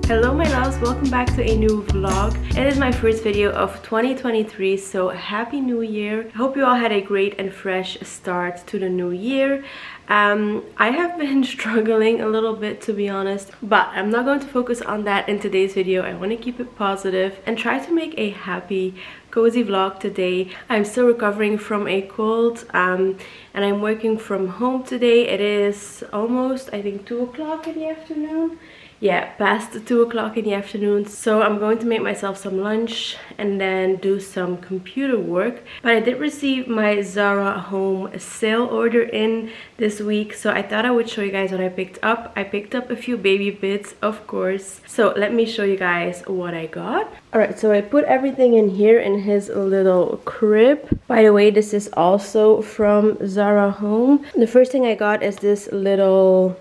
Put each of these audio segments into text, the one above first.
Hello my loves, welcome back to a new vlog. It is my first video of 2023, so happy new year. I hope you all had a great and fresh start to the new year. I have been struggling a little bit, to be honest, but I'm not going to focus on that in today's video. I want to keep it positive and try to make a happy, cozy vlog today. I'm still recovering from a cold and I'm working from home today. It is almost, I think, 2 o'clock in the afternoon. Yeah, past 2 o'clock in the afternoon. So I'm going to make myself some lunch and then do some computer work. But I did receive my Zara home sale order in this week, so I thought I would show you guys what I picked up. I picked up a few baby bits, of course. So let me show you guys what I got. Alright, so I put everything in here in his little crib. By the way, this is also from Zara home. The first thing I got is this little,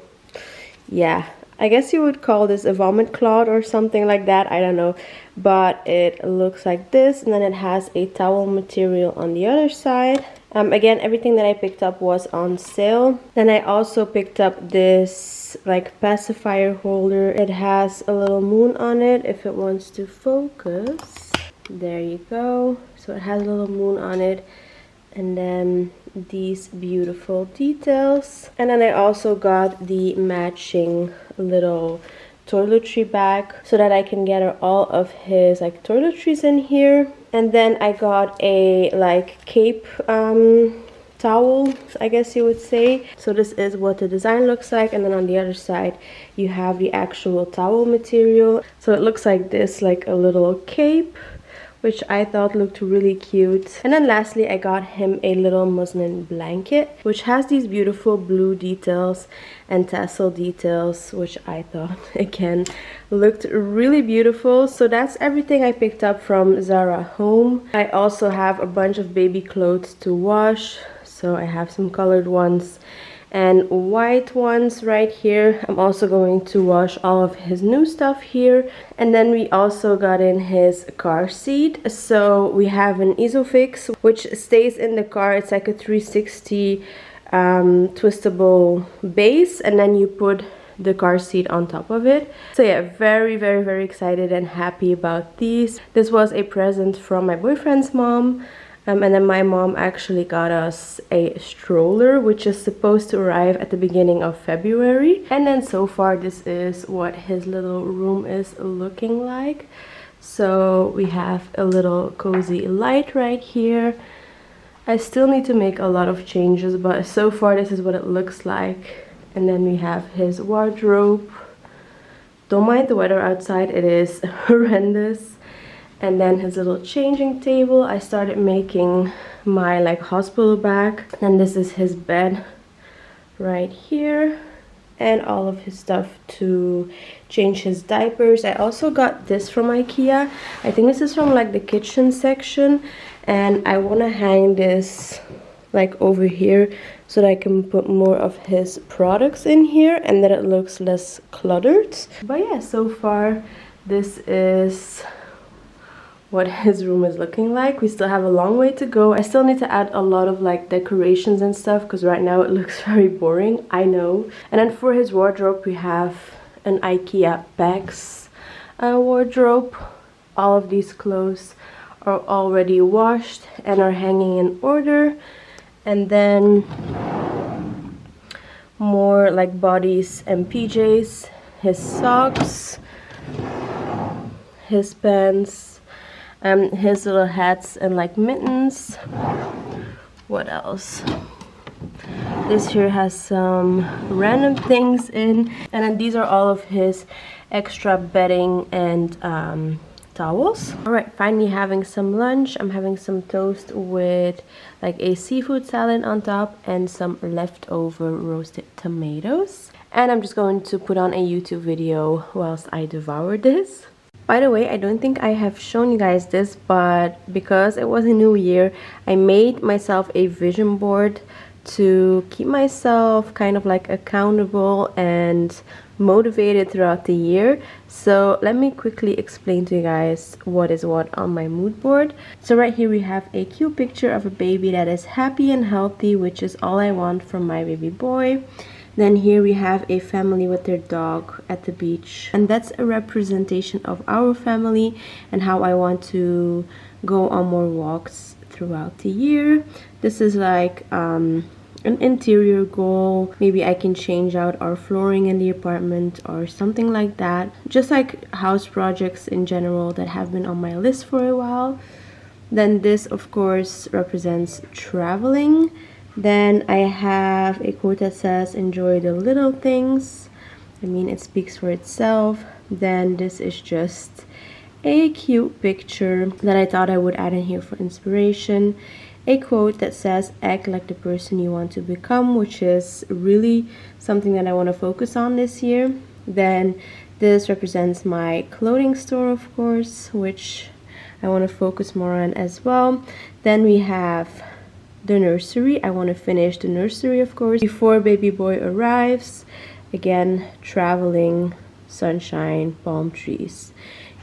yeah, I guess you would call this a vomit cloth or something like that, I don't know, but it looks like this, and then it has a towel material on the other side. Again, everything that I picked up was on sale. Then I also picked up this like pacifier holder. It has a little moon on it if it wants to focus. There you go. So it has a little moon on it, and then these beautiful details. And then I also got the matching little toiletry bag so that I can gather all of his like toiletries in here. And then I got a like cape towel, I guess you would say. So this is what the design looks like, and then on the other side you have the actual towel material. So it looks like this, like a little cape, which I thought looked really cute. And then lastly, I got him a little muslin blanket, which has these beautiful blue details and tassel details, which I thought, again, looked really beautiful. So that's everything I picked up from Zara home. I also have a bunch of baby clothes to wash. So I have some colored ones and white ones right here. I'm also going to wash all of his new stuff here. And then we also got in his car seat. So we have an Isofix, which stays in the car. It's like a 360 twistable base, and then you put the car seat on top of it. So yeah, very excited and happy about these. This was a present from my boyfriend's mom. And then my mom actually got us a stroller, which is supposed to arrive at the beginning of February. And then so far, this is what his little room is looking like. So we have a little cozy light right here. I still need to make a lot of changes, but so far this is what it looks like. And then we have his wardrobe. Don't mind the weather outside, it is horrendous. And then his little changing table. I started making my like hospital bag. And this is his bed right here. And all of his stuff to change his diapers. I also got this from IKEA. I think this is from like the kitchen section. And I want to hang this like over here so that I can put more of his products in here and that it looks less cluttered. But yeah, so far this is what his room is looking like. We still have a long way to go. I still need to add a lot of like decorations and stuff because right now it looks very boring, I know. And then for his wardrobe, we have an IKEA Pax wardrobe. All of these clothes are already washed and are hanging in order. And then more like bodies and PJs, his socks, his pants, his little hats and like mittens. What else? This here has some random things in, and then these are all of his extra bedding and towels. Alright, finally having some lunch. I'm having some toast with like a seafood salad on top and some leftover roasted tomatoes. And I'm just going to put on a YouTube video whilst I devour this. By the way, I don't think I have shown you guys this, but because it was a new year, I made myself a vision board to keep myself kind of like accountable and motivated throughout the year. So let me quickly explain to you guys what is what on my mood board. So right here we have a cute picture of a baby that is happy and healthy, which is all I want from my baby boy. Then here we have a family with their dog at the beach, and that's a representation of our family and how I want to go on more walks throughout the year. This is like an interior goal. Maybe I can change out our flooring in the apartment or something like that. Just like house projects in general that have been on my list for a while. Then this of course represents traveling. Then I have a quote that says, enjoy the little things. I mean, it speaks for itself. Then this is just a cute picture that I thought I would add in here for inspiration. A quote that says, act like the person you want to become, which is really something that I want to focus on this year. Then this represents my clothing store, of course, which I want to focus more on as well. Then we have the nursery. I want to finish the nursery, of course, before baby boy arrives. Again, traveling, sunshine, palm trees.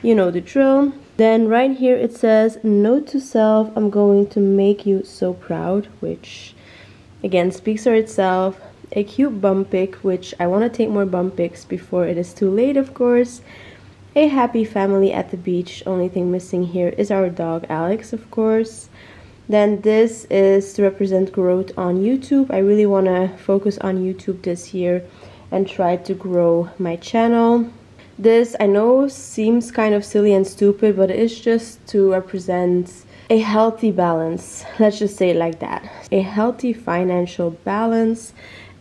You know the drill. Then right here it says, note to self, I'm going to make you so proud, which again speaks for itself. A cute bum pic, which I want to take more bum pics before it is too late, of course. A happy family at the beach. Only thing missing here is our dog Alex, of course. Then this is to represent growth on YouTube. I really want to focus on YouTube this year and try to grow my channel. This I know seems kind of silly and stupid, but it is just to represent a healthy balance. Let's just say it like that. A healthy financial balance.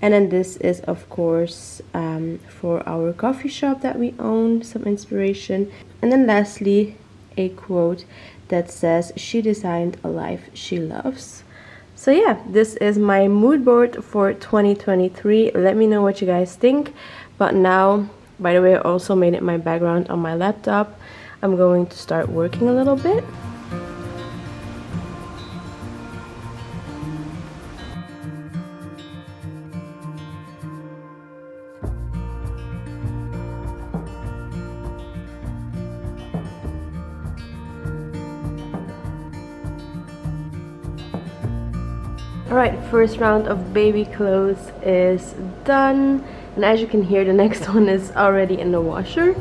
And then this is of course for our coffee shop that we own, some inspiration. And then lastly, a quote that says, she designed a life she loves. So yeah, this is my mood board for 2023. Let me know what you guys think. But now, by the way, I also made it my background on my laptop. I'm going to start working a little bit. Alright, first round of baby clothes is done, and as you can hear, the next one is already in the washer.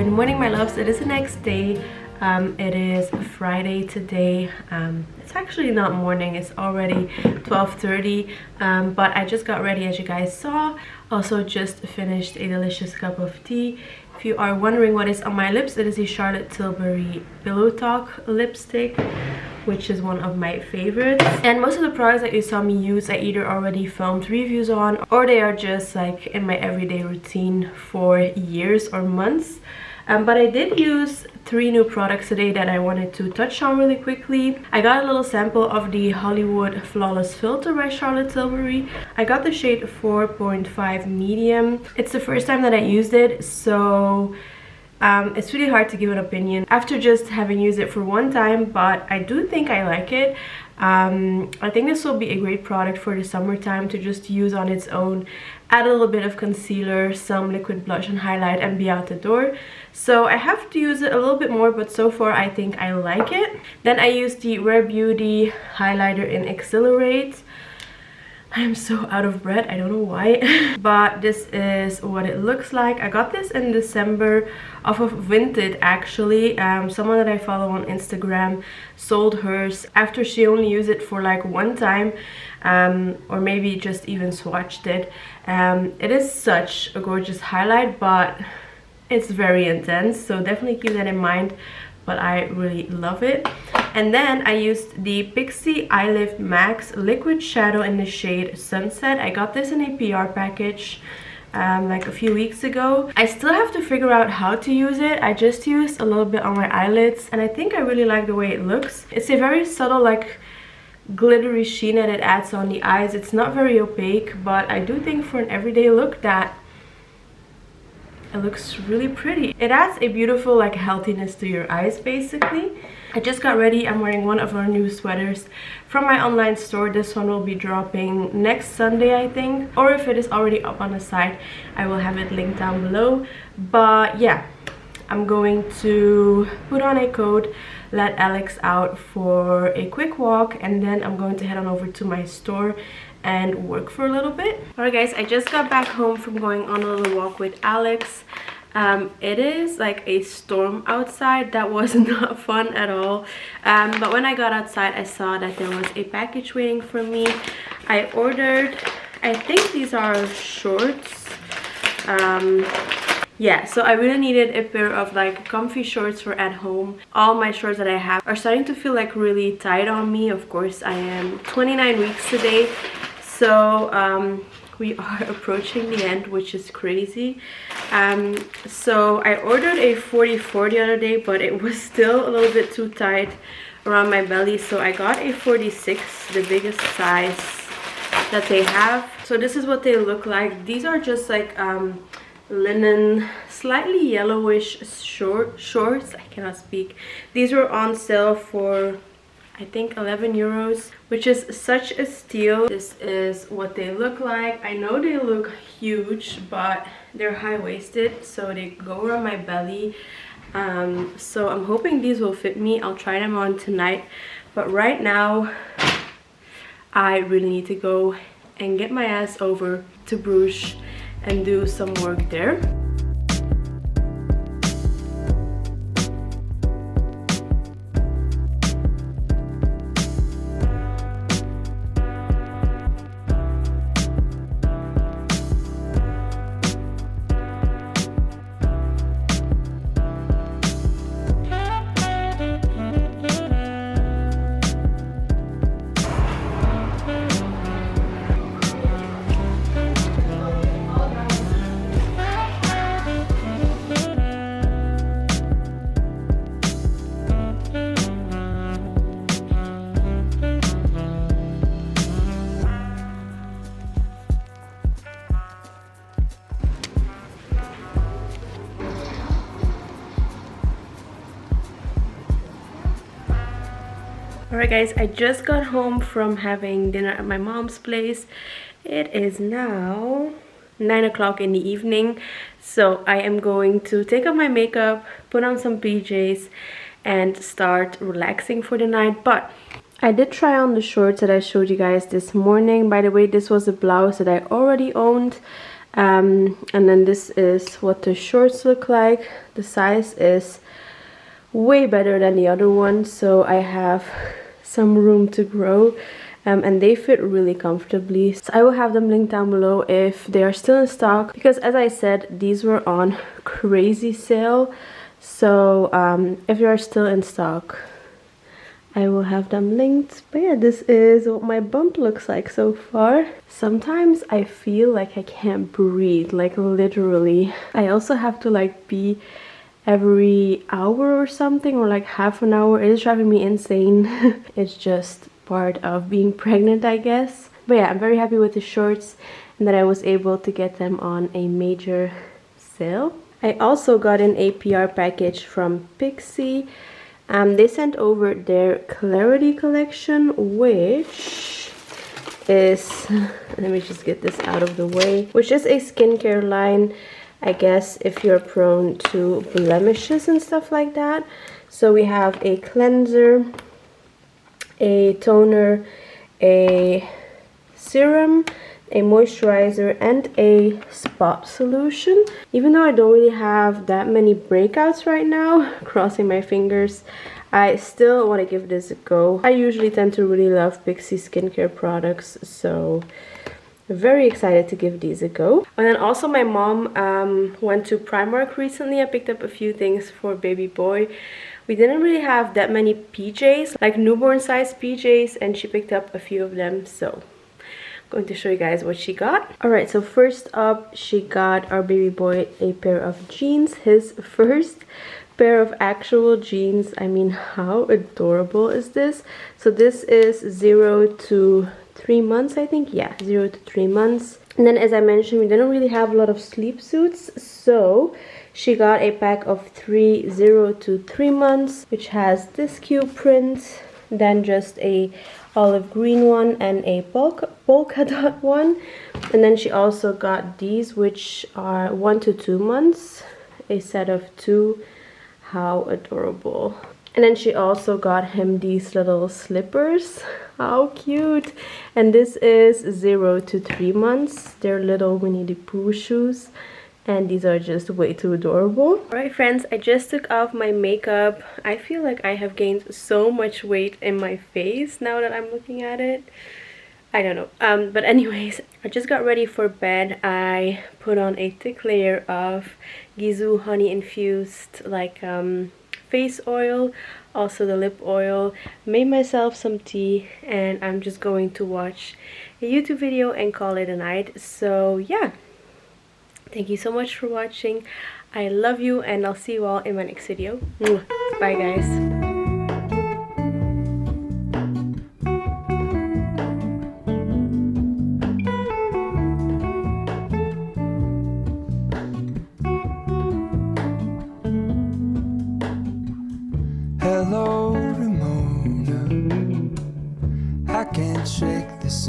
Good morning, my loves. It is the next day. It is Friday today. It's actually not morning, it's already 12:30, but I just got ready, as you guys saw. Also just finished a delicious cup of tea. If you are wondering what is on my lips, it is a Charlotte Tilbury Pillow Talk lipstick, which is one of my favorites. And most of the products that you saw me use, I either already filmed reviews on, or they are just like in my everyday routine for years or months. But I did use 3 new products today that I wanted to touch on really quickly. I got a little sample of the Hollywood Flawless Filter by Charlotte Tilbury. I got the shade 4.5 medium. It's the first time that I used it, so it's really hard to give an opinion after just having used it for one time, but I do think I like it. I think this will be a great product for the summertime to just use on its own. Add a little bit of concealer, some liquid blush and highlight, and be out the door. So I have to use it a little bit more, but so far I think I like it. Then I used the Rare Beauty highlighter in Accelerate. I am so out of breath, I don't know why. But this is what it looks like. I got this in December off of Vinted, actually. Someone that I follow on Instagram sold hers after she only used it for like one time, or maybe just even swatched it. It is such a gorgeous highlight, but it's very intense, so definitely keep that in mind. But I really love it. And then I used the Pixi Eye Lift Max Liquid Shadow in the shade Sunset. I got this in a PR package like a few weeks ago. I still have to figure out how to use it. I just used a little bit on my eyelids, and I think I really like the way it looks. It's a very subtle, like, glittery sheen that it adds on the eyes. It's not very opaque, but I do think for an everyday look that it looks really pretty. It adds a beautiful, like, healthiness to your eyes, basically. I just got ready. I'm wearing one of our new sweaters from my online store. This one will be dropping next Sunday, I think, or if it is already up on the site, I will have it linked down below. But yeah, I'm going to put on a coat, let Alex out for a quick walk, and then I'm going to head on over to my store and work for a little bit. Alright guys, I just got back home from going on a little walk with Alex. It is like a storm outside. That was not fun at all. But when I got outside, I saw that there was a package waiting for me. I ordered, I think these are shorts. Yeah, so I really needed a pair of like comfy shorts for at home. All my shorts that I have are starting to feel like really tight on me. Of course, I am 29 weeks today, so we are approaching the end, which is crazy. So I ordered a 44 the other day, but it was still a little bit too tight around my belly, so I got a 46, the biggest size that they have. So this is what they look like. These are just like linen, slightly yellowish shorts. I cannot speak. These were on sale for, I think, 11 euros, which is such a steal. This is what they look like. I know they look huge, but they're high-waisted, so they go around my belly. So I'm hoping these will fit me. I'll try them on tonight, but right now I really need to go and get my ass over to Bruges and do some work there. Alright guys, I just got home from having dinner at my mom's place. It is now 9 o'clock in the evening, so I am going to take off my makeup, put on some PJs, and start relaxing for the night. But I did try on the shorts that I showed you guys this morning. By the way, this was a blouse that I already owned. And then this is what the shorts look like. The size is way better than the other one, so I have some room to grow. And they fit really comfortably, so I will have them linked down below if they are still in stock, because as I said, these were on crazy sale. So if they are still in stock, I will have them linked. But yeah, this is what my bump looks like so far. Sometimes I feel like I can't breathe, like literally. I also have to like pee every hour or something, or like half an hour. It is driving me insane. It's just part of being pregnant, I guess. But yeah, I'm very happy with the shorts and that I was able to get them on a major sale. I also got an APR package from Pixi. They sent over their Clarity collection, which is, let me just get this out of the way, which is a skincare line, I guess, if you're prone to blemishes and stuff like that. So we have a cleanser, a toner, a serum, a moisturizer, and a spot solution. Even though I don't really have that many breakouts right now, crossing my fingers, I still want to give this a go. I usually tend to really love Pixi skincare products, so very excited to give these a go. And then also my mom went to Primark recently. I picked up a few things for baby boy. We didn't really have that many PJs, like newborn size PJs, and she picked up a few of them, so going to show you guys what she got. Alright, so first up, she got our baby boy a pair of jeans, his first pair of actual jeans. I mean, how adorable is this? So this is 0 to 3 months, I think. Yeah, 0 to 3 months. And then, as I mentioned, we didn't really have a lot of sleep suits, so she got a pack of 3 0 to 3 months, which has this cute print, then just a olive green one and a polka dot one. And then she also got these, which are 1 to 2 months, a set of 2. How adorable. And then she also got him these little slippers. How cute. And this is 0 to 3 months. They're little Winnie the Pooh shoes, and these are just way too adorable. Alright friends, I just took off my makeup. I feel like I have gained so much weight in my face now that I'm looking at it. I don't know. But anyways, I just got ready for bed. I put on a thick layer of Gisou honey infused like face oil, also the lip oil, made myself some tea, and I'm just going to watch a YouTube video and call it a night. So yeah, thank you so much for watching. I love you, and I'll see you all in my next video. Bye guys.